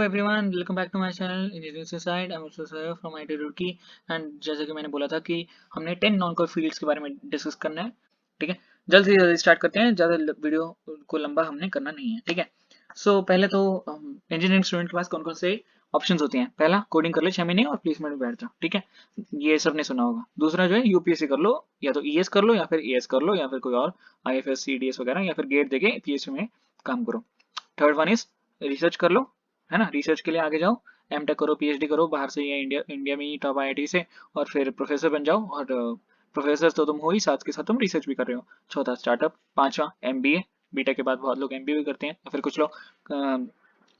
Everyone, welcome back to my channel engineering suicide. I am suicide from IT Roorkee. And जैसे कि मैंने बोला था कि हमने 10 नॉन कोर फील्ड्स के बारे में डिस्कस करना है। ठीक है, जल्द से जल्द स्टार्ट करते हैं, ज़्यादा वीडियो को लंबा हमने करना नहीं है। ठीक है, सो पहले तो इंजीनियरिंग स्टूडेंट के पास कौन कौन से ऑप्शंस होते हैं। पहला, कोडिंग कर ले 6 महीने और प्लेसमेंट में बैठ जाओ। ठीक है, ये सबने सुना होगा। दूसरा जो है यूपीएससी कर लो, या तो ईएस कर लो या फिर एएस कर लो या फिर कोई और आईएफएस सीडीएस वगैरह, या फिर गेट देके पीएससी में काम करो। थर्ड वन इज रिसर्च कर लो, है ना। रिसर्च के लिए आगे जाओ, एमटेक करो, पीएचडी करो बाहर से या इंडिया में ही टॉप आईआईटी से, और फिर प्रोफेसर बन जाओ। और प्रोफेसर तो तुम हो ही, साथ के साथ तुम रिसर्च भी कर रहे हो। चौथा स्टार्टअप। पांचवा एमबीए। बीटेक के बाद बहुत लोग एमबीए भी करते हैं, या फिर कुछ लोग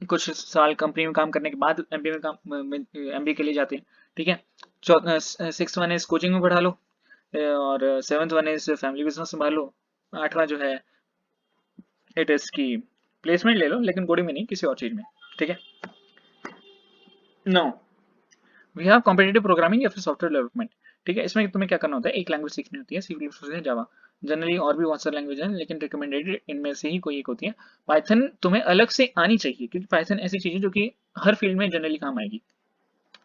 कुछ साल कंपनी में काम करने के बाद एमबीए में काम एमबीए के लिए जाते हैं। ठीक है, सिक्स वन इज कोचिंग में पढ़ा लो, और seventh one is family business संभाल लो। आठवां जो है इट इज की प्लेसमेंट ले लो, लेकिन कोडिंग में नहीं, किसी और चीज में। ठीक है, no, we have competitive programming या फिर सॉफ्टवेयर डेवलपमेंट। ठीक है, इसमें तुम्हें क्या करना होता है, एक लैंग्वेज सीखनी होती है, सी प्लस प्लस या जावा। जनरली और भी बहुत सारी लैंग्वेज हैं, लेकिन रिकमेंडेड इनमें से ही कोई एक होती है। पाइथन तुम्हें अलग से आनी चाहिए, क्योंकि पाइथन ऐसी चीज है जो कि हर फील्ड में जनरली काम आएगी।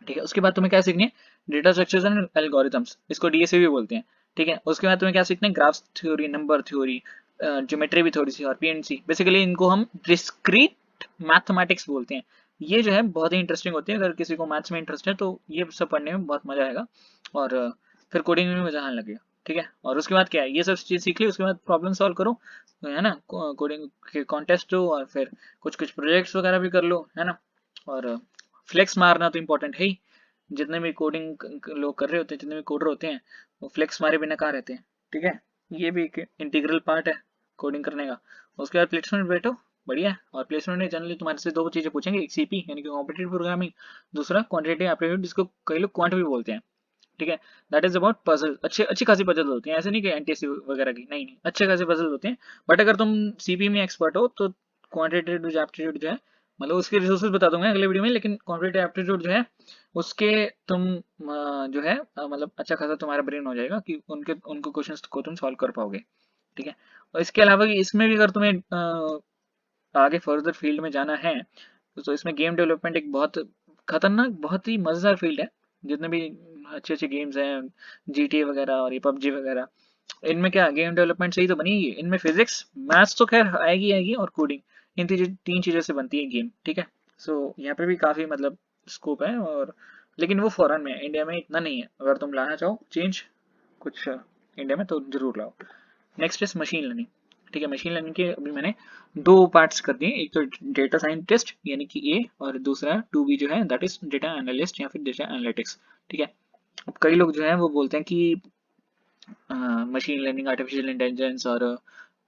ठीक है, उसके बाद तुम्हें क्या सीखनी है, डेटा स्ट्रक्चर्स एंड एल्गोरिथम्स, इसको डीएसए भी बोलते हैं। ठीक है, उसके बाद तुम्हें क्या सीखना है, graphs theory, number theory, geometry भी थोड़ी सी, और पीएनसी। बेसिकली इनको हम डिस्क्रीट मैथमेटिक्स बोलते हैं। ये जो है बहुत ही इंटरेस्टिंग होती है, अगर किसी को मैथ्स में इंटरेस्ट है तो ये सब पढ़ने में बहुत मजा आएगा, और फिर कोडिंग में भी मजा आने लगेगा। ठीक है, और उसके बाद क्या है, ये सब चीज सीख ली, उसके बाद प्रॉब्लम सॉल्व करो, है ना। कोडिंग के कॉन्टेस्ट दो, और फिर कुछ कुछ प्रोजेक्ट्स वगैरह भी कर लो, है ना। और फ्लेक्स मारना तो इम्पोर्टेंट है ही। जितने भी कोडिंग लोग कर रहे होते हैं, जितने भी कोडर होते हैं, वो फ्लेक्स मारे बिना कहाँ रहते हैं। ठीक है, ये भी एक इंटीग्रल पार्ट है कोडिंग करने का। उसके बाद प्लेसमेंट बैठो, बढ़िया है। और प्लेसमेंट में जनरली तुम्हारे से दो चीजें पूछेंगे, एक सीपी यानी कि कॉम्पिटिटिव प्रोग्रामिंग, दूसरा क्वांटिटेटिव एप्टीट्यूड, जिसको कई लोग क्वांट भी बोलते हैं। ठीक है, दैट इज अबाउट पजल। अच्छे अच्छी खासी पजल होती हैं, ऐसे नहीं कि एनटीएससी वगैरह की, नहीं नहीं, अच्छे खासे पजल होते हैं। बट अगर तुम सीपी में एक्सपर्ट हो तो क्वांटिटेटिव एप्टीट्यूड जो है, मतलब उसके रिसोर्सेज बता दूंगा अगले वीडियो में, लेकिन क्वांटिटेटिव एप्टीट्यूड जो है उसके तुम जो है मतलब अच्छा खासा तुम्हारा ब्रेन हो जाएगा कि उनके उनको क्वेश्चंस को तुम सॉल्व कर पाओगे। ठीक है, और इसके अलावा इसमें भी अगर तुम्हें आगे फर्दर फील्ड में जाना है, तो इसमें गेम डेवलपमेंट एक बहुत खतरनाक, बहुत ही मजेदार फील्ड है। जितने भी अच्छे अच्छे गेम्स हैं, जीटीए वगैरह और ये पबजी वगैरह, इनमें क्या गेम डेवलपमेंट से ही तो बनी है। इनमें फिजिक्स मैथ्स तो खैर आएगी आएगी, और कोडिंग, इन तीन चीजों से बनती है गेम। ठीक है, सो यहाँ पे भी काफी मतलब स्कोप है, और लेकिन वो फॉरेन में है, इंडिया में इतना नहीं है। अगर तुम लाना चाहो चेंज कुछ इंडिया में, तो जरूर लाओ। Next is machine learning. ठीक है, मशीन लर्निंग के अभी मैंने दो पार्ट्स कर दिए, एक तो डेटा साइंटिस्ट यानी कि ए, और दूसरा टू बी जो है दैट इज डेटा एनालिस्ट या फिर डेटा एनालिटिक्स। ठीक है, अब कई लोग जो है वो बोलते हैं कि मशीन लर्निंग, आर्टिफिशियल इंटेलिजेंस और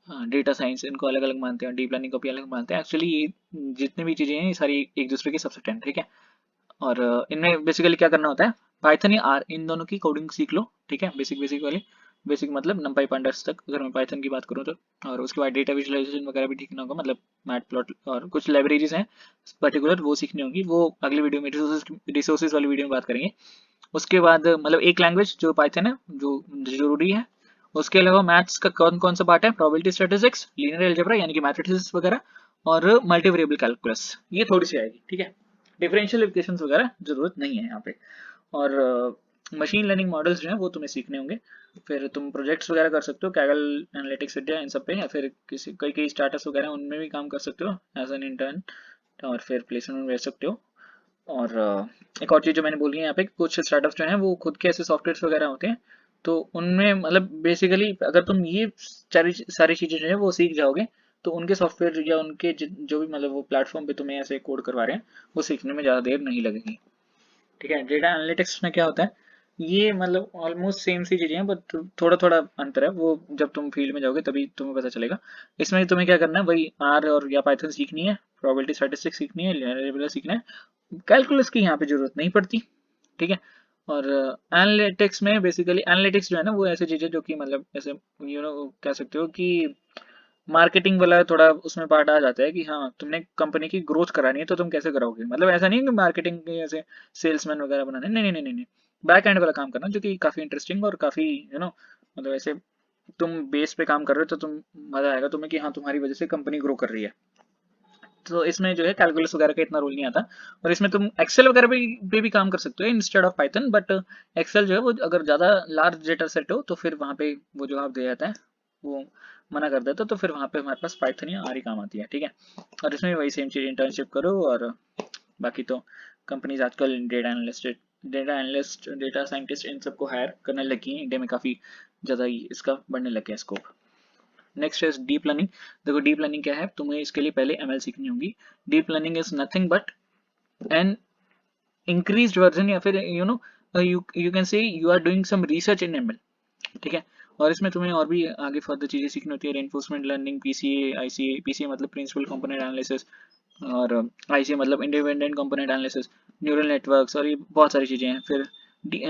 डेटा साइंस, इनको अलग अलग मानते हैं, डीप लर्निंग को भी अलग मानते हैं। एक्चुअली ये जितनी भी चीजें हैं, ये सारी एक दूसरे के सबसेट। ठीक है, और इनमें बेसिकली क्या करना होता है, पाइथन या आर, इन दोनों की कोडिंग सीख लो। ठीक है, बेसिक बेसिक वाली, बेसिक मतलब नंपाई पांडास तक, अगर मैं पाइथन की बात करूँ तो। और उसके बाद डेटा विजुअलाइजेशन वगैरह भी सीखना होगा, मतलब मैट प्लॉट और कुछ लाइब्रेरीज हैं पर्टिकुलर, वो सीखनी होगी। वो अगली वीडियो में रिसोर्सेज वाली वीडियो में बात करेंगे। उसके बाद मतलब एक लैंग्वेज जो पाइथन है जो जरूरी है। उसके अलावा मैथ्स का कौन कौन सा पार्ट है, प्रोबेबिलिटी स्टैटिस्टिक्स, लीनियर अलजेब्रा यानी कि मैथमेटिक्स वगैरह, और मल्टीवेरिएबल कैलकुलस, ये थोड़ी सी आएगी। ठीक है, डिफरेंशियल इक्वेशंस वगैरह जरूरत नहीं है यहाँ पे। और मशीन लर्निंग मॉडल्स जो हैं वो तुम्हें सीखने होंगे। फिर तुम प्रोजेक्ट्स वगैरह कर सकते हो, कैगल एनालिटिक्स इंडिया इन सब पे, या फिर किसी कई कई स्टार्टअप्स वगैरह उनमें भी काम कर सकते हो एज एन इंटर्न, और फिर प्लेसमेंट में रह सकते हो। और एक और चीज़ जो मैंने बोली है यहाँ पे, कुछ स्टार्टअप्स जो हैं वो खुद के ऐसे सॉफ्टवेयर वगैरह होते हैं, तो उनमें मतलब बेसिकली अगर तुम ये सारी सारी चीज़ें जो है वो सीख जाओगे, तो उनके सॉफ्टवेयर या उनके जो भी मतलब वो प्लेटफॉर्म पे तुम्हें ऐसे कोड करवा रहे हैं, वो सीखने में ज़्यादा देर नहीं लगेगी। ठीक है, डेटा एनालिटिक्स में क्या होता है, ये मतलब ऑलमोस्ट सेम सी चीजें हैं, बट थोड़ा थोड़ा अंतर है, वो जब तुम फील्ड में जाओगे तभी तुम्हें पता चलेगा। इसमें तुम्हें क्या करना है, वही आर और या पाइथन सीखनी है, प्रोबेबिलिटी स्टैटिस्टिक्स सीखनी है, लिनियर सीखना है, कैलकुलस की यहाँ पे जरूरत नहीं पड़ती। ठीक है, और एनालिटिक्स में बेसिकली एनालिटिक्स जो है ना, वो ऐसी चीज है जो कि मतलब ऐसे कह सकते हो कि मार्केटिंग वाला थोड़ा उसमें पार्ट आ जाता है, कि हाँ तुमने कंपनी की ग्रोथ करानी है तो तुम कैसे कराओगे। मतलब ऐसा नहीं कि मार्केटिंग के ऐसे सेल्समैन वगैरह बनाने, नहीं नहीं नहीं नहीं नहीं, बैक एंड वाला काम करना, जो कि काफी इंटरेस्टिंग और काफी मतलब ऐसे तुम बेस पे काम कर रहे हो तो तुम मजा आएगा तुम्हें कि हाँ तुम्हारी वजह से कंपनी ग्रो कर रही है। तो इसमें जो है कैलकुलस वगैरह का इतना रोल नहीं आता, और इसमें तुम एक्सेल वगैरह पे भी काम कर सकते हो instead of Python, but Excel जो है वो अगर ज़्यादा लार्ज डेटा सेट हो तो फिर वहाँ पे वो जवाब दे जाता है, वो मना कर देता, तो फिर वहाँ पे हमारे पास पाइथन या आर ही काम आती है, ठीक है। और इसमें वही सेम चीज़, इंटर्नशिप करो, और बाकी तो कंपनीज आजकल data analyst data scientist in सबको हायर करने लगी हैं, इंडिया में काफ़ी ज़्यादा ही इसका बढ़ने लग गया scope. Next is deep learning. देखो डीप लर्निंग क्या है, तुम्हें इसके लिए पहले एमएल सीखनी होगी। Deep learning is nothing but an increased version, या फिर you can say you are doing some research in ML, ठीक है। और इसमें तुम्हें और भी आगे फर्दर चीजें सीखनी होती है, reinforcement learning, PCA, ICA, PCA मतलब प्रिंसिपल कंपोनेंट एनालिसिस, और आईसीए मतलब independent component analysis, neural networks, और ये बहुत सारी चीजें हैं। फिर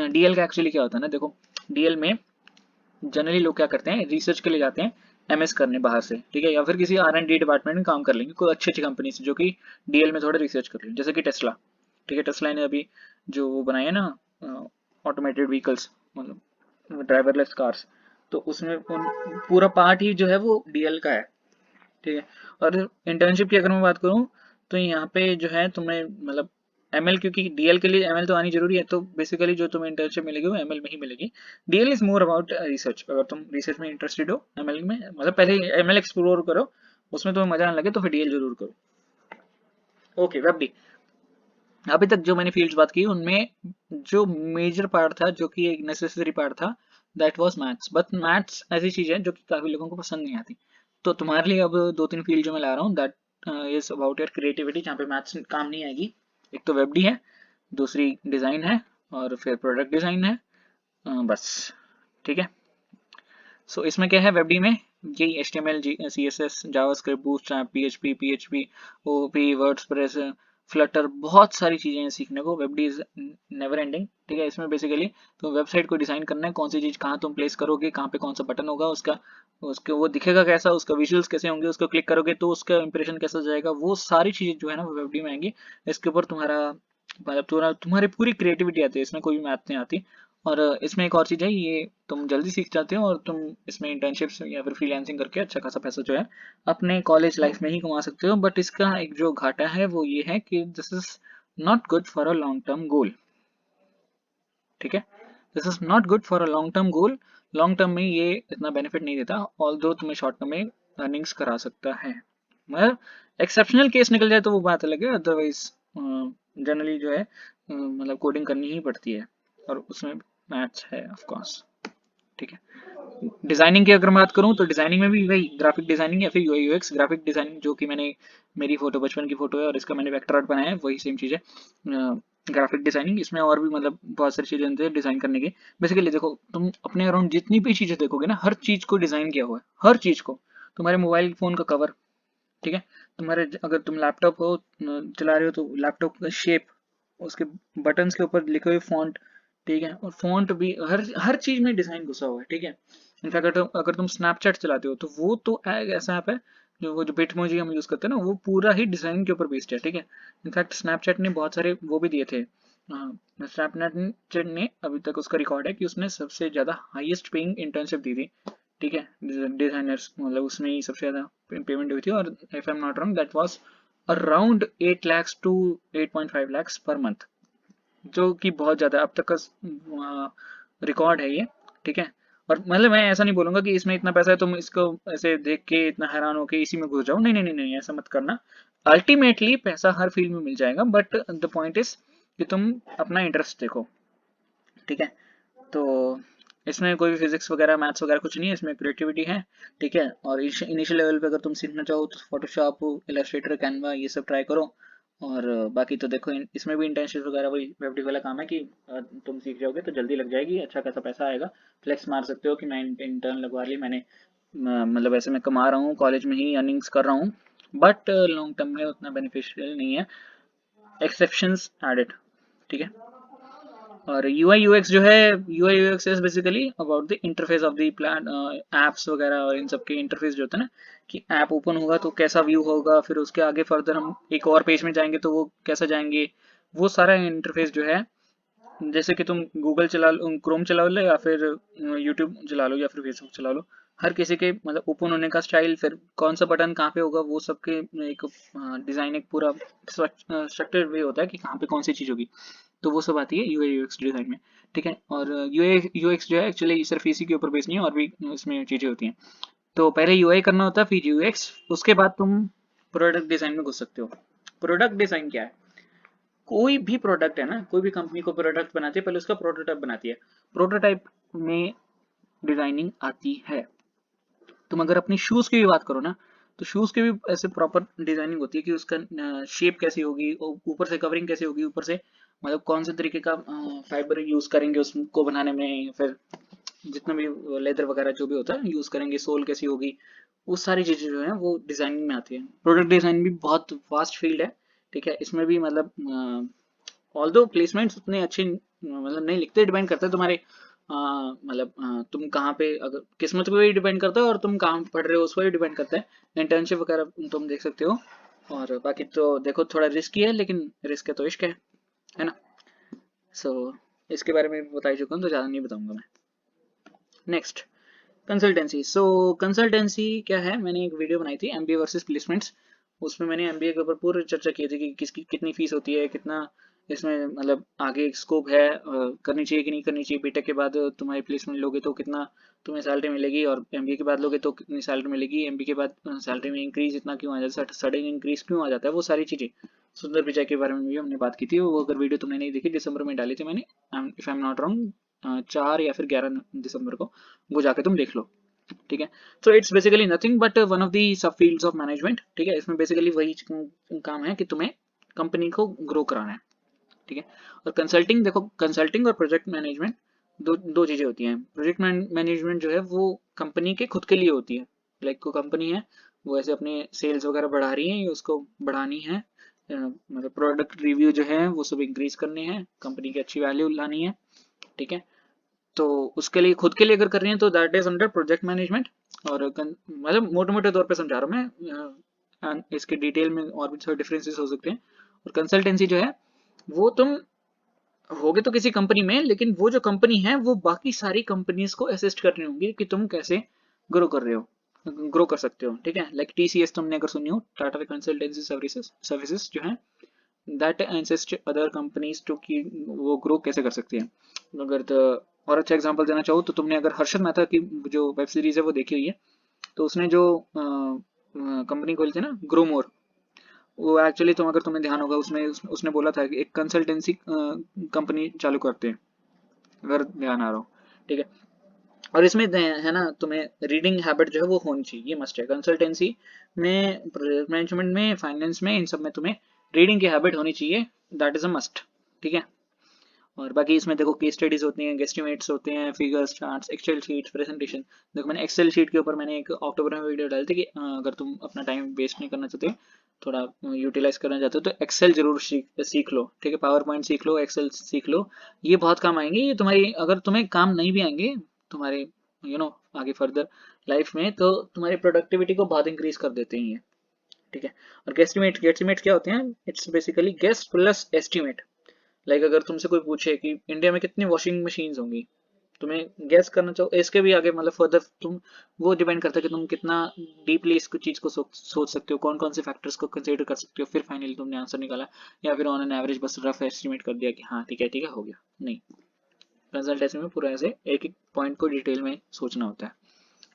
डीएल का एक्चुअली क्या होता है ना, देखो डीएल में जनरली लोग क्या करते हैं, रिसर्च के लिए जाते हैं एमएस करने बाहर से, ठीक है, या फिर किसी आर&डी डिपार्टमेंट में काम कर लेंगे कोई अच्छी अच्छी कंपनी से जो कि डीएल में थोड़ा रिसर्च कर लेंगे, जैसे कि टेस्ला, ठीक है। टेस्ला ने अभी जो वो बनाए है ना ऑटोमेटेड व्हीकल्स, मतलब ड्राइवरलेस कार्स, तो उसमें पूरा पार्ट ही जो है वो डीएल का है, ठीक है। और इंटर्नशिप की अगर मैं बात करूँ तो यहाँ पे जो है तुम्हें मतलब एमएल, क्योंकि डीएल के लिए एमएल तो आनी जरूरी है, तो बेसिकली जो तुम्हें इंटर्नशिप मिलेगी वो एमएल में ही मिलेगी। DL is more about research, अगर तुम रिसर्च में इंटरेस्टेड हो एमएल में, मतलब पहले एमएल एक्सप्लोर करो, उसमें तुम्हें मजा आने लगे तो फिर डीएल जरूर करो। Okay, web D. अभी तक जो मैंने फील्ड्स बात की उनमें जो मेजर पार्ट था, जो कि एक नेसेसरी पार्ट था, that was maths. But maths ऐसी चीज है जो कि काफी लोगों को पसंद नहीं आती, तो तुम्हारे लिए अब दो तीन फील्ड जो मैं ला रहा हूँ, that is about your creativity, जहाँ पे मैथ्स काम नहीं आएगी। एक तो वेब डी है, दूसरी डिजाइन है, और फिर प्रोडक्ट डिजाइन है, बस, ठीक है। सो इसमें क्या है वेब डी में, यही HTML, CSS, JavaScript, bootstrap, PHP, OOP, WordPress, Flutter, बहुत सारी चीजें हैं सीखने को। Web D is never ending, ठीक है। इसमें बेसिकली तो वेबसाइट को डिजाइन करना है, कौन सी चीज कहाँ तुम प्लेस करोगे, कहाँ पे कौन सा बटन होगा, उसका उसके वो दिखेगा कैसा, उसका विजुअल्स कैसे होंगे, उसको क्लिक करोगे तो उसका इंप्रेशन कैसा जाएगा, वो सारी चीजें जो है ना वेब डी में आएंगी। इसके ऊपर तुम्हारा मतलब तुम्हारी पूरी क्रिएटिविटी आती है, इसमें कोई भी मैथ नहीं आती। और इसमें एक और चीज़ है, ये तुम जल्दी सीख जाते हो, और तुम इसमें इंटर्नशिप्स या फिर फ्रीलांसिंग करके अच्छा खासा पैसा जो है अपने कॉलेज लाइफ में ही कमा सकते हो। बट इसका एक जो घाटा है वो ये है कि this is not good for a long term goal, ठीक है। This is not good for a long term goal. Long term में ये इतना बेनिफिट नहीं देता, ऑल्दो तुम्हें शॉर्ट टर्म में अर्निंग्स करा सकता है, मगर एक्सेप्शनल केस निकल जाए तो वो बात अलग है, अदरवाइज जनरली जो है मतलब कोडिंग करनी ही पड़ती है, और उसमें मैथ्स है ऑफ कोर्स, ठीक है। डिजाइनिंग की अगर बात करूं तो डिजाइनिंग में भी वही ग्राफिक डिजाइनिंग या फिर यूआई यूएक्स। ग्राफिक डिजाइनिंग जो कि मैंने, मेरी फोटो बचपन की फोटो है और इसका मैंने वेक्टर आर्ट बनाया है, वही सेम चीज़ है ग्राफिक डिजाइनिंग। इसमें और भी मतलब बहुत सारी चीजें होती है डिजाइन करने की। बेसिकली देखो तुम अपने अराउंड जितनी भी चीजें देखोगे ना, हर चीज को डिजाइन किया हुआ है, हर चीज को। तुम्हारे मोबाइल फोन का कवर, ठीक है, तुम्हारे अगर तुम लैपटॉप हो चला रहे हो तो लैपटॉप का शेप, उसके बटन्स के ऊपर लिखे हुए फॉन्ट, ठीक है, और फॉन्ट भी हर हर चीज में डिजाइन घुसा हुआ है, ठीक है। इनफैक्ट अगर तुम स्नैपचैट चलाते हो तो वो तो ऐसा ऐप है जो वो जो बिटमोजी हम यूज करते हैं ना, वो पूरा ही डिजाइन के ऊपर बेस्ड है, ठीक है। इनफैक्ट स्नैपचैट ने बहुत सारे वो भी दिए थे, स्नैपचैट ने अभी तक उसका रिकॉर्ड है कि उसने सबसे ज्यादा हाईएस्ट पेइंग इंटर्नशिप दी थी, ठीक है, डिजाइनर्स, मतलब उसमें ही सबसे ज्यादा पेमेंट हुई थी, और if I am not wrong that was around 8 lakhs to 8.5 lakhs per month, जो कि बहुत ज्यादा अब तक का रिकॉर्ड है ये, ठीक है। और मतलब मैं ऐसा नहीं बोलूंगा कि इसमें इतना पैसा है तुम इसको ऐसे देख के इतना हैरान होके इसी में घुस जाओ, नहीं नहीं नहीं नहीं, ऐसा मत करना। अल्टीमेटली पैसा हर फील्ड में मिल जाएगा, बट द पॉइंट इज कि तुम अपना इंटरेस्ट देखो, ठीक है। तो इसमें कोई भी फिजिक्स वगैरह मैथ्स वगैरह कुछ नहीं है, इसमें क्रिएटिविटी है, ठीक है। और इनिशियल लेवल पे अगर तुम सीखना चाहो तो फोटोशॉप, इलस्ट्रेटर, कैनवा, ये सब ट्राई करो। और बाकी तो देखो इसमें भी इंटर्नशिप वगैरह वही वेब डेव वाला काम है कि तुम सीख जाओगे तो जल्दी लग जाएगी, अच्छा खासा पैसा आएगा। फ्लेक्स मार सकते हो कि मैं इंटर्न लगवा ली मैंने, मतलब ऐसे मैं कमा रहा हूँ, कॉलेज में ही अर्निंग्स कर रहा हूँ, बट लॉन्ग टर्म में उतना बेनिफिशियल नहीं है, एक्सेप्शंस एडेड, ठीक है। और UI UX जो है, UI UX is basically about the interface of the plan, apps वगैरह, और इन सब के इंटरफेस जो होता है ना, कि ऐप ओपन होगा तो कैसा व्यू होगा, फिर उसके आगे फर्दर हम एक और पेज में जाएंगे तो वो कैसा जाएंगे, वो सारा इंटरफेस जो है, जैसे कि तुम गूगल चला लो, क्रोम चला लो, या फिर यूट्यूब चला लो, या फिर फेसबुक चला लो, हर किसी के मतलब ओपन होने का स्टाइल, फिर कौन सा बटन कहाँ पे होगा, वो सबके एक डिज़ाइन, एक पूरा स्ट्रक्चर वे होता है कि कहाँ पे कौन सी चीज़ होगी। तो वो सब आती है यूआई यूएक्स डिज़ाइन में, ठीक है। और यूएक्स जो है एक्चुअली सिर्फ इसी के ऊपर बेस नहीं है, और भी इसमें चीज़ें होती हैं। तो पहले यूआई करना होता है, फिर यूएक्स, उसके बाद तुम प्रोडक्ट डिज़ाइन में घुस सकते हो। प्रोडक्ट डिज़ाइन क्या है? कोई भी प्रोडक्ट है ना, कोई भी कंपनी को प्रोडक्ट बनाती है, पहले उसका प्रोटोटाइप बनाती है। प्रोटोटाइप में डिजाइनिंग आती है। तुम अगर अपनी शूज की भी बात करो ना, तो शूज की भी ऐसे प्रॉपर डिजाइनिंग होती है कि उसका शेप कैसी होगी, ऊपर से कवरिंग कैसी होगी, ऊपर से मतलब कौन से तरीके का फाइबर यूज करेंगे उसको बनाने में, फिर जितना भी लेदर वगैरह जो भी होता है यूज करेंगे, सोल कैसी होगी, वो सारी चीजें जो है वो डिजाइनिंग में आती है। प्रोडक्ट डिजाइन भी बहुत वास्ट फील्ड है, ठीक है। इसमें भी मतलब ऑल्दो प्लेसमेंट्स उतने अच्छे मतलब नहीं लिखते, डिपेंड करता है तुम्हारे मतलब तुम कहाँ पे, अगर किस्मत पे भी डिपेंड करता है, और तुम कहाँ पढ़ रहे हो उस पर भी डिपेंड करता है। इंटर्नशिप वगैरह तुम देख सकते हो। और बाकी तो देखो थोड़ा रिस्की है, लेकिन रिस्क है तो इश्क है ना। सो इसके बारे में बता ही चुका हूँ, तो ज़्यादा नहीं बताऊंगा मैं। Next, consultancy. सो कंसल्टेंसी क्या है, मैंने एक वीडियो बनाई थी एमबीए वर्सेस प्लेसमेंट्स। उसमें मैंने एमबीए के ऊपर पूरी चर्चा की थी कि किसकी कितनी फीस होती है, कितना इसमें मतलब आगे स्कोप है, करनी चाहिए कि नहीं करनी चाहिए। बीटेक के बाद तुम्हारी प्लेसमेंट लोगे तो कितना तुम्हें सैलरी मिलेगी, और एमबीए के बाद लोगे तो कितनी सैलरी मिलेगी, एमबीए के बाद सैलरी में इंक्रीज इतना क्यों आ जाता है, सडन इंक्रीज क्यों आ जाता है, वो सारी चीज़ें सुंदर पिचाई के बारे में भी हमने बात की थी। वो अगर वीडियो तुमने नहीं देखी, दिसंबर में डाली थी मैंने, if I am not wrong 4 या फिर 11 दिसंबर को, वो जाके तुम देख लो, ठीक है। So it's basically nothing but one of the सब फील्ड्स ऑफ मैनेजमेंट, ठीक है। इसमें बेसिकली वही काम है कि तुम्हें कंपनी को ग्रो कराना है, ठीक है। और कंसल्टिंग, देखो कंसल्टिंग और प्रोजेक्ट मैनेजमेंट दो दो चीजें होती हैं। प्रोजेक्ट मैनेजमेंट जो है वो कंपनी के खुद के लिए होती है। लाइक कोई कंपनी है, वो ऐसे अपने सेल्स वगैरह बढ़ा रही है, या उसको बढ़ानी है, मतलब प्रोडक्ट रिव्यू जो है वो सब इंक्रीज करने हैं, कंपनी की अच्छी वैल्यू लानी है, ठीक है। तो उसके लिए खुद के लिए अगर कर रही हैं तो that is under project management. और मतलब मोटे मोटे तौर पे समझा रहा हूँ मैं, इसके डिटेल में और भी थोड़े डिफरेंसेस हो सकते हैं। और कंसल्टेंसी जो है वो तुम होगे तो किसी कंपनी में, लेकिन वो जो कंपनी है वो बाकी सारी कंपनीज को असिस्ट कर रही होंगी कि तुम कैसे ग्रो कर रहे हो, ग्रो कर सकते हो, ठीक है। लाइक टीसीएस तुमने अगर सुनी हो, टाटा कंसल्टेंसी सर्विसेज सर्विसेज जो है, that assist other companies to की वो ग्रो कैसे कर सकती है। अगर तो और अच्छा एग्जांपल देना चाहूँ तो तुमने अगर हर्षद मेहता की जो वेब सीरीज है वो देखी हुई है, तो उसने जो कंपनी खोली थी ना, ग्रोमोर, वो एक्चुअली तुम अगर तुम्हें ध्यान होगा उसमें उसने बोला था कि एक कंसल्टेंसी कंपनी चालू करते हैं, अगर ध्यान आ रहा हो, ठीक है। और इसमें है ना, तुम्हें रीडिंग हैबिट जो है वो होनी चाहिए, ये मस्ट है। कंसल्टेंसी में, प्रोजेक्ट मैनेजमेंट में, फाइनेंस में, इन सब में तुम्हें रीडिंग की हैबिट होनी चाहिए, दैट इज अ मस्ट, ठीक है। और बाकी इसमें देखो केस स्टडीज होती हैं, गेस्टिमेट्स होते हैं, figures, charts, Excel sheets, presentation. देखो मैंने एक्सेल शीट के ऊपर मैंने एक अक्टूबर में वीडियो डाली थी कि अगर तुम अपना टाइम वेस्ट नहीं करना चाहते, थोड़ा यूटिलाइज करना चाहते हो, तो एक्सेल जरूर सीख लो, ठीक है। पावर पॉइंट सीख लो, एक्सेल सीख लो, ये बहुत काम आएंगे। ये तुम्हारी, अगर तुम्हें काम नहीं भी आएंगे तुम्हारे आगे फर्दर लाइफ में, तो तुम्हारी प्रोडक्टिविटी को बहुत इंक्रीज कर देते हैं ये, ठीक है। और गेस्टिमेट, गेस्टिमेट क्या होते हैं? It's basically guess plus estimate. Like अगर तुमसे कोई पूछे कि इंडिया में कितनी वॉशिंग मशीन्स होंगी, तुम्हें गैस करना चाहो, इसके भी आगे मतलब फर्दर तुम, वो डिपेंड करता है कि तुम कितना डीपली इस चीज को सोच सकते हो, कौन कौन से फैक्टर्स को कंसीडर कर सकते हो, फिर फाइनली तुमने आंसर निकाला, या फिर ऑन एन एवरेज बस रफ एस्टिमेट कर दिया कि हाँ ठीक है हो गया। नहीं, कंसल्टेंसी में पूरा ऐसे एक एक पॉइंट को डिटेल में सोचना होता है,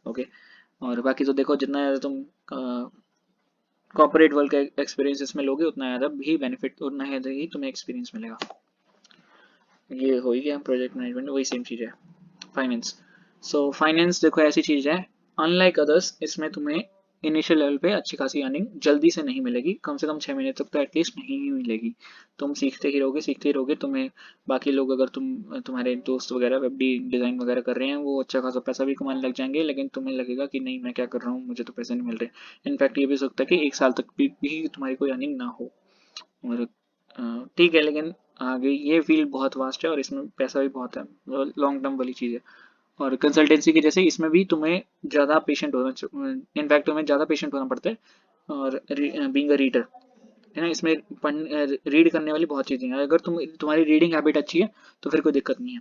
ओके। और बाकी तो देखो जितना ज़्यादा तुम कॉर्पोरेट वर्ल्ड का एक्सपीरियंस इसमें लोगे, उतना ज़्यादा भी बेनिफिट, उतना ज़्यादा ही तुम्हें एक्सपीरियंस मिलेगा। ये हो ही गया प्रोजेक्ट मैनेजमेंट, वही सेम चीज़ है। फाइनेंस, सो फाइनेंस देखो ऐसी चीज़ है, अनलाइक अदर्स, इसमें तुम्हें इनिशियल लेवल पे अच्छी खासी अर्निंग जल्दी से नहीं मिलेगी, कम से कम 6 महीने तक तो एटलीस्ट नहीं ही मिलेगी। तुम सीखते ही रहोगे। तुम्हें बाकी लोग, अगर तुम्हारे दोस्त वगैरह वेब डिज़ाइन वगैरह कर रहे हैं, वो अच्छा खासा पैसा भी कमाने लग जाएंगे, लेकिन तुम्हें लगेगा कि नहीं मैं क्या कर रहा हूँ, मुझे तो पैसे नहीं मिल रहे। इनफैक्ट ये भी हो सकता है कि 1 साल तक भी तुम्हारी कोई अर्निंग ना हो। और ठीक है, लेकिन आगे ये फील्ड बहुत वास्ट है और इसमें पैसा भी बहुत है, लॉन्ग टर्म वाली चीज़ है। और कंसल्टेंसी के जैसे इसमें भी तुम्हें ज़्यादा पेशेंट होना, इनफैक्ट तुम्हें ज़्यादा पेशेंट होना पड़ता है। और बीइंग अ रीडर, है ना, इसमें रीड करने वाली बहुत चीज़ें हैं। अगर तुम्हारी रीडिंग हैबिट अच्छी है तो फिर कोई दिक्कत नहीं है।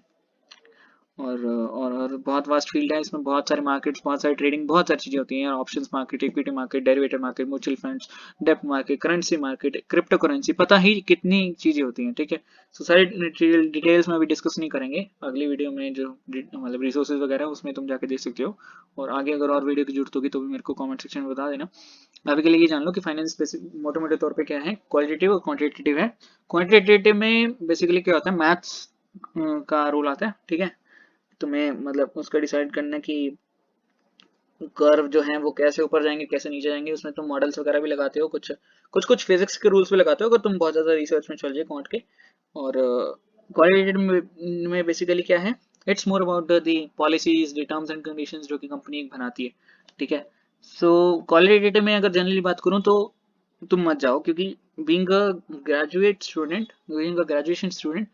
और बहुत वास्ट फील्ड है, इसमें बहुत सारे मार्केट्स, बहुत सारी ट्रेडिंग, बहुत सारी चीजें होती हैं, options market, equity market, derivative market, mutual funds, डेप्ट market, currency market, crypto currency, पता ही कितनी चीजें होती हैं, ठीक है। सो सारी डिटेल्स में अभी डिस्कस नहीं करेंगे, अगली वीडियो में जो मतलब रिसोर्सेज वगैरह उसमें तुम जाके देख सकते हो, और आगे अगर और वीडियो की जरूरत होगी तो भी मेरे को कमेंट सेक्शन में बता देना। अभी के लिए ये जान लो कि फाइनेंस मोटे मोटे तौर पे क्या है, क्वालिटेटिव और क्वांटिटेटिव है। क्वांटिटेटिव में बेसिकली क्या होता है, मैथ्स का रोल आता है, ठीक है। तुम्हें मतलब उसका डिसाइड करना कि कर्व जो है वो कैसे ऊपर जाएंगे कैसे नीचे जाएंगे, उसमें तुम मॉडल्स वगैरह भी लगाते हो, कुछ फिजिक्स के रूल्स भी लगाते हो अगर तुम बहुत ज्यादा रिसर्च में चल जाए क्वांट के। और क्वालिटेटिव में बेसिकली क्या है, it's more about the policies, the terms and conditions जो कि कंपनी बनाती है, ठीक है। सो क्वालिटेटिव में अगर जनरली बात करूं तो तुम मत जाओ, क्योंकि being a graduate student, being a graduation student,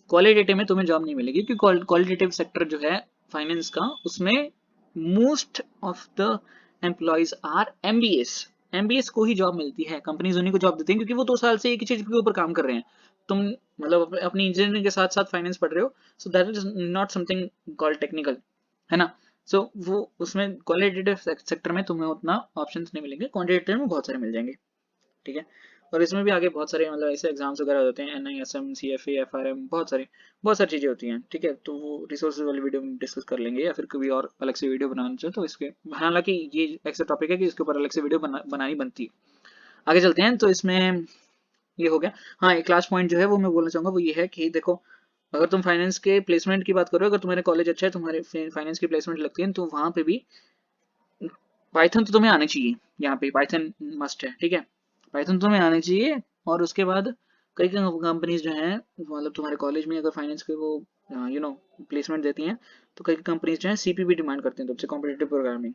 qualitative में तुम्हें जॉब नहीं मिलेगी, क्योंकि क्वालिटेटिव सेक्टर जो है फाइनेंस का, उसमें most of the employees are MBAs. MBAs को ही जॉब मिलती है, कंपनीज उन्हीं को जॉब देती हैं, क्योंकि वो 2 साल से एक ही चीज के ऊपर काम कर रहे हैं। तुम मतलब अपनी इंजीनियरिंग के साथ साथ फाइनेंस पढ़ रहे हो, so that is not something called technical, है ना। सो वो उसमें क्वालिटेटिव सेक्टर में तुम्हें उतना ऑप्शंस नहीं मिलेंगे, क्वांटिटेटिव में बहुत सारे मिल जाएंगे, ठीक है। और इसमें भी आगे बहुत सारे मतलब ऐसे एग्जाम्स वगैरह होते हैं, NISM, CFA, FRM, बहुत सारी चीजें होती हैं, ठीक है। तो वो रिसोर्सेज वाली वीडियो में डिस्कस कर लेंगे, या फिर कभी और अलग से वीडियो बनाना चाहो तो इसके, हालांकि ये ऐसा टॉपिक है कि इसके ऊपर अलग से वीडियो बनानी बनती है। आगे चलते हैं, तो इसमें ये हो गया। हाँ, एक लास्ट पॉइंट जो है वो मैं बोलना चाहूंगा, वो ये है कि देखो, अगर तुम फाइनेंस के प्लेसमेंट की बात करो, अगर तुम्हारे कॉलेज अच्छा है, तुम्हारे फाइनेंस की प्लेसमेंट लगती है, तो वहां पे भी पाइथन तो तुम्हें आनी चाहिए, यहाँ पे पाइथन मस्ट है, ठीक है। पाइथन तुम्हें आनी चाहिए, और उसके बाद कई कंपनीज जो हैं, मतलब तुम्हारे कॉलेज में अगर फाइनेंस के वो प्लेसमेंट देती हैं, तो कई कंपनीज जो है CPP डिमांड करते हैं तुमसे, कॉम्पिटिटिव प्रोग्रामिंग।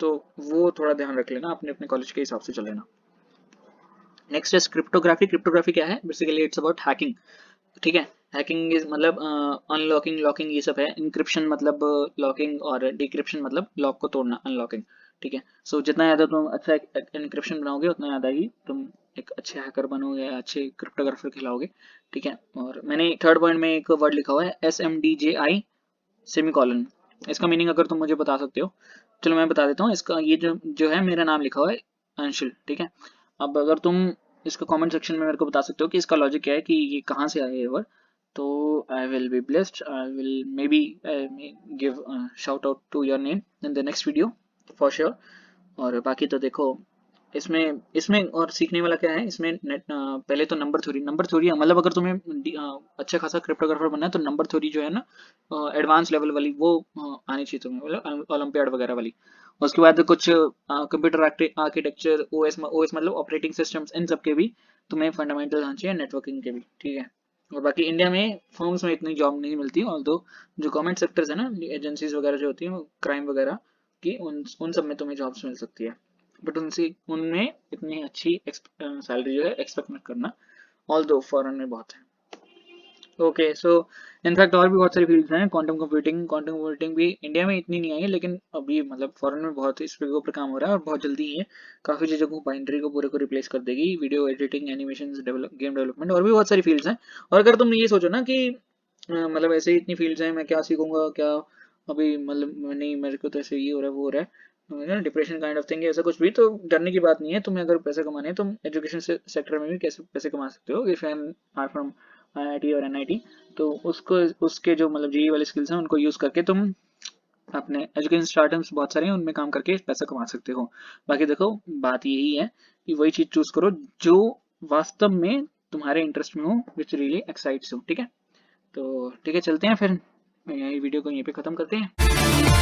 तो वो थोड़ा ध्यान रख लेना, अपने अपने कॉलेज के हिसाब से चल लेना। नेक्स्ट है क्रिप्टोग्राफी। क्रिप्टोग्राफी क्या है, बेसिकली इट्स अबाउट हैकिंग, ठीक है। हैकिंग इज मतलब अनलॉकिंग, लॉकिंग, ये सब है। इंक्रिप्शन मतलब लॉकिंग, और डिक्रिप्शन मतलब लॉक को तोड़ना, अनलॉकिंग, ठीक है। सो जितना ज्यादा तुम अच्छा इंक्रिप्शन बनाओगे, उतना ज्यादा ही तुम एक अच्छे हैकर बनोगे, अच्छे क्रिप्टोग्राफर कहलाओगे, ठीक है। और मैंने थर्ड पॉइंट में एक वर्ड लिखा हुआ है, SMDJI सेमीकॉलन। इसका मीनिंग अगर तुम मुझे बता सकते हो, चलो मैं बता देता हूँ इसका। ये जो जो है, मेरा नाम लिखा हुआ है अंशुल, ठीक है। अब अगर तुम इसका कमेंट सेक्शन में मेरे को बता सकते हो कि इसका लॉजिक क्या है, कि ये कहाँ से आया ये वर्ड, तो I will be blessed, I will may be give shout out to your name in the next video for sure. और बाकी तो देखो, इसमें इसमें और सीखने वाला क्या है इसमें, पहले तो नंबर थ्योरी मतलब अगर तुम्हें अच्छा खासा क्रिप्टोग्राफर बनना है, तो नंबर थ्योरी जो है ना, एडवांस लेवल वाली, वो आनी चाहिए तुम्हें, मतलब ओलंपियाड वगैरह वाली। उसके बाद कुछ कंप्यूटर आर्किटेक्चर, ओएस मतलब ऑपरेटिंग सिस्टम्स, इन सब के भी तुम्हें फंडामेंटल आना चाहिए, नेटवर्किंग के भी, ठीक है। और बाकी इंडिया में फर्म्स में इतनी जॉब नहीं मिलती, ऑल्दो जो गवर्नमेंट सेक्टर्स है ना, एजेंसीज वगैरह जो होती हैं, क्राइम वगैरह की, उन सब में तुम्हें जॉब्स मिल सकती है, बट उनमें इतनी अच्छी सैलरी जो है एक्सपेक्ट मत करना, ऑल दो फॉरेन में बहुत है। ओके, सो इनफैक्ट और भी बहुत सारी फील्ड्स हैं, क्वांटम कंप्यूटिंग भी इंडिया में इतनी नहीं आई है, लेकिन अभी मतलब फॉरेन में बहुत इस पे ऊपर काम हो रहा है, और बहुत जल्दी ही है, काफी चीजों को, बाइंड्री को पूरे को रिप्लेस कर देगी, video editing, animation, game development, और भी बहुत सारी फील्ड्स हैं। और अगर तुम ये सोचो ना कि मतलब ऐसे ही इतनी फील्ड्स हैं, मैं क्या सीखूंगा क्या, अभी मतलब नहीं, मेरे को तो ऐसे ये हो रहा है वो हो रहा है, डिप्रेशन काइंड ऑफ थिंग, ऐसा कुछ भी, तो डरने की बात नहीं है। तुम्हें अगर पैसे कमाने हैं, तुम एजुकेशन सेक्टर में भी कैसे पैसे कमा सकते हो, if I am are from IIT और NIT, तो उसको उसके जो मतलब GE वाले स्किल्स हैं, उनको यूज करके तुम अपने एजुकेशन स्टार्टअप्स बहुत सारे हैं, उनमें काम करके पैसा कमा सकते हो। बाकी देखो, बात यही है कि वही चीज चूज करो जो वास्तव में तुम्हारे इंटरेस्ट में हो, विच रियली एक्साइट्स हो, ठीक है। तो ठीक है, चलते हैं फिर, यही वीडियो को यहीं पे खत्म करते हैं।